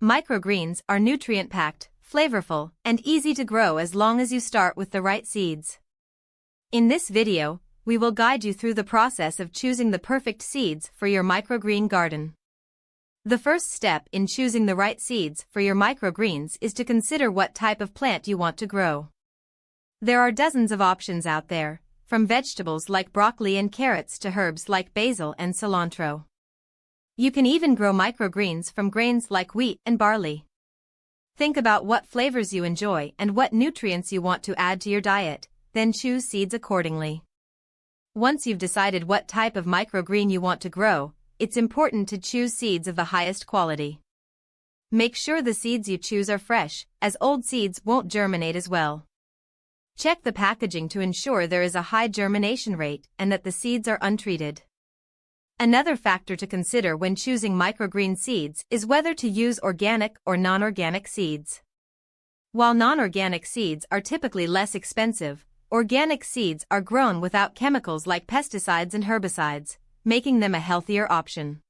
Microgreens are nutrient-packed, flavorful, and easy to grow as long as you start with the right seeds. In this video, we will guide you through the process of choosing the perfect seeds for your microgreen garden. The first step in choosing the right seeds for your microgreens is to consider what type of plant you want to grow. There are dozens of options out there, from vegetables like broccoli and carrots to herbs like basil and cilantro. You can even grow microgreens from grains like wheat and barley. Think about what flavors you enjoy and what nutrients you want to add to your diet, then choose seeds accordingly. Once you've decided what type of microgreen you want to grow, it's important to choose seeds of the highest quality. Make sure the seeds you choose are fresh, as old seeds won't germinate as well. Check the packaging to ensure there is a high germination rate and that the seeds are untreated. Another factor to consider when choosing microgreen seeds is whether to use organic or non-organic seeds. While non-organic seeds are typically less expensive, organic seeds are grown without chemicals like pesticides and herbicides, making them a healthier option.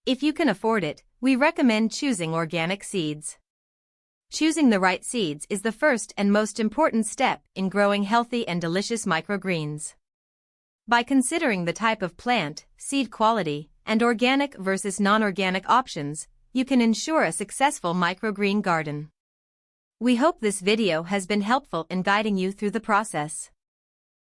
If you can afford it, we recommend choosing organic seeds. Choosing the right seeds is the first and most important step in growing healthy and delicious microgreens. By considering the type of plant, seed quality, and organic versus non-organic options, you can ensure a successful microgreen garden. We hope this video has been helpful in guiding you through the process.